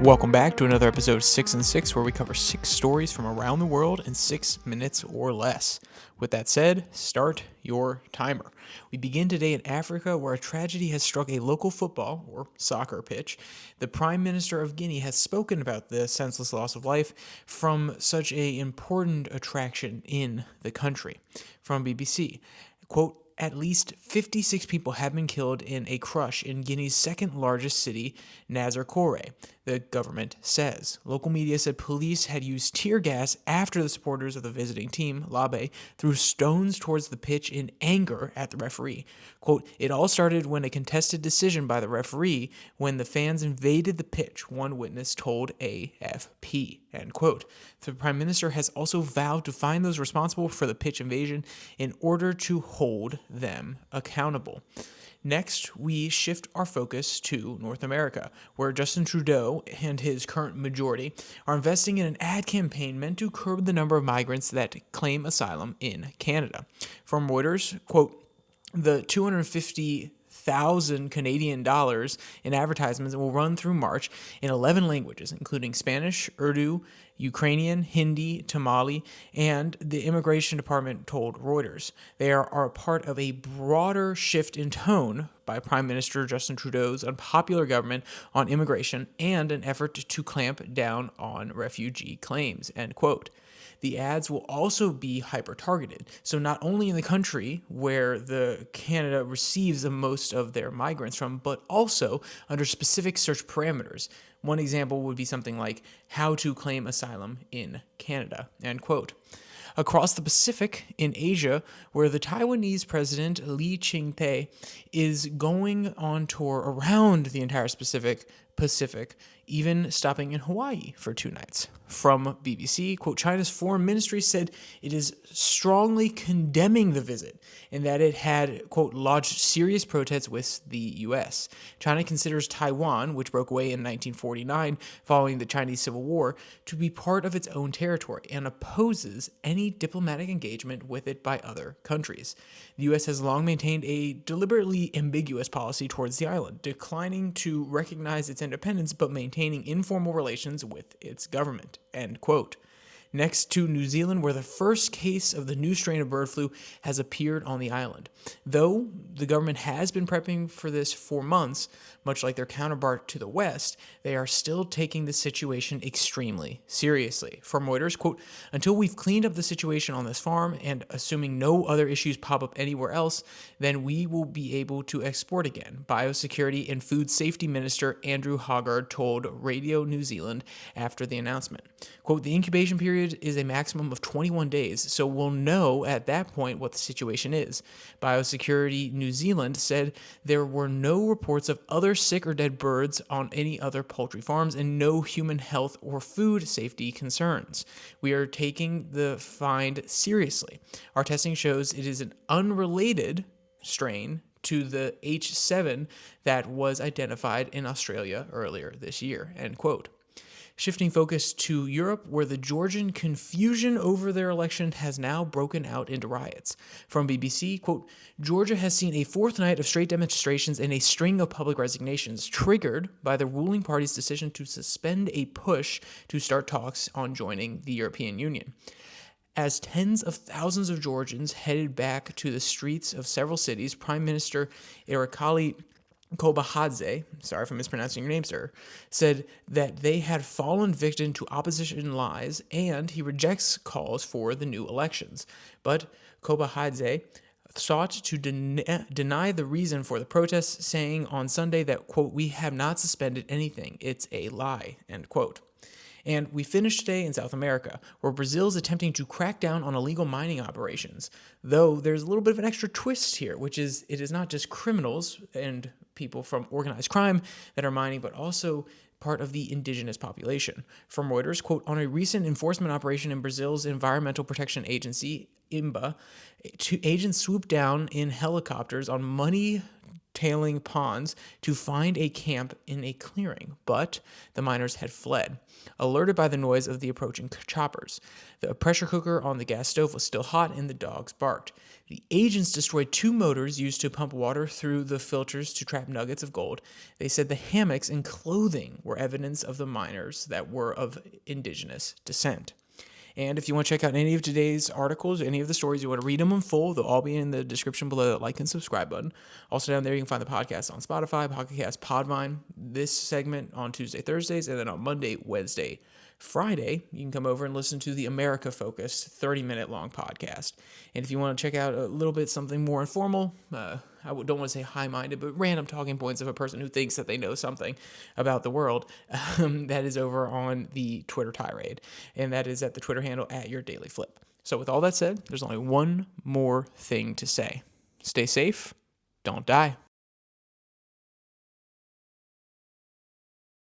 Welcome back to another episode of 6 and 6, where we cover 6 stories from around the world in 6 minutes or less. With that said, start your timer. We begin today in Africa, where a tragedy has struck a local football or soccer pitch. The Prime Minister of Guinea has spoken about the senseless loss of life from such an important attraction in the country. From BBC, quote, "At least 56 people have been killed in a crush in Guinea's second largest city, Nazarkore," the government says. Local media said police had used tear gas after the supporters of the visiting team, Labe, threw stones towards the pitch in anger at the referee. Quote, "It all started when a contested decision by the referee when the fans invaded the pitch," one witness told AFP, end quote. The Prime Minister has also vowed to find those responsible for the pitch invasion in order to hold them accountable. Next, we shift our focus to North America, where Justin Trudeau and his current majority are investing in an ad campaign meant to curb the number of migrants that claim asylum in Canada. From Reuters, quote, "The 250,000 Canadian dollars in advertisements will run through March in 11 languages, including Spanish, Urdu, Ukrainian, Hindi, Tamil, and the Immigration Department told Reuters. They are a part of a broader shift in tone by Prime Minister Justin Trudeau's unpopular government on immigration and an effort to clamp down on refugee claims," end quote. The ads will also be hyper-targeted. So not only in the country where the Canada receives the most of their migrants from, but also under specific search parameters. One example would be something like "how to claim asylum in Canada," end quote. Across the Pacific, in Asia, where the Taiwanese president Lee Ching-te is going on tour around the entire Pacific, even stopping in Hawaii for 2 nights. From BBC, quote, "China's foreign ministry said it is strongly condemning the visit and that it had, quote, lodged serious protests with the U.S. China considers Taiwan, which broke away in 1949 following the Chinese Civil War, to be part of its own territory and opposes any diplomatic engagement with it by other countries. The U.S. has long maintained a deliberately ambiguous policy towards the island, declining to recognize its independence but maintaining informal relations with its government," end quote. Next to New Zealand, where the first case of the new strain of bird flu has appeared on the island. Though the government has been prepping for this for months, much like their counterpart to the west, they are still taking the situation extremely seriously. From Reuters, quote, "Until we've cleaned up the situation on this farm and assuming no other issues pop up anywhere else, then we will be able to export again," Biosecurity and Food Safety Minister Andrew Hoggard told Radio New Zealand after the announcement. Quote, "The incubation period is a maximum of 21 days, so we'll know at that point what the situation is." Biosecurity New Zealand said there were no reports of other sick or dead birds on any other poultry farms and no human health or food safety concerns. "We are taking the find seriously. Our testing shows it is an unrelated strain to the H7 that was identified in Australia earlier this year," end quote. Shifting focus to Europe, where the Georgian confusion over their election has now broken out into riots. From BBC, quote, "Georgia has seen a 4th night of straight demonstrations and a string of public resignations, triggered by the ruling party's decision to suspend a push to start talks on joining the European Union. As tens of thousands of Georgians headed back to the streets of several cities, Prime Minister Irakli Kobahadze, sorry if I'm mispronouncing your name, sir, said that they had fallen victim to opposition lies and he rejects calls for the new elections. But Kobahadze sought to deny the reason for the protests, saying on Sunday that, quote, "We have not suspended anything. It's a lie," end quote. And we finish today in South America, where Brazil is attempting to crack down on illegal mining operations. Though there's a little bit of an extra twist here, which is it is not just criminals and people from organized crime that are mining, but also part of the indigenous population. From Reuters, quote, "On a recent enforcement operation in Brazil's Environmental Protection Agency, INBA, agents swooped down in helicopters on money tailing ponds to find a camp in a clearing, but the miners had fled, alerted by the noise of the approaching choppers. The pressure cooker on the gas stove was still hot and the dogs barked. The agents destroyed 2 motors used to pump water through the filters to trap nuggets of gold. They said the hammocks and clothing were evidence of the miners that were of indigenous descent. And if you want to check out any of today's articles, any of the stories, you want to read them in full, they'll all be in the description below that like and subscribe button. Also down there, you can find the podcast on Spotify, Pocket Cast, Podvine, this segment on Tuesday, Thursdays, and then on Monday, Wednesday, Friday, you can come over and listen to the America-focused 30-minute long podcast. And if you want to check out a little bit something more informal, I don't want to say high-minded, but random talking points of a person who thinks that they know something about the world, that is over on the Twitter tirade. And that is at the Twitter handle @YourDailyFlip. So with all that said, there's only one more thing to say. Stay safe, don't die.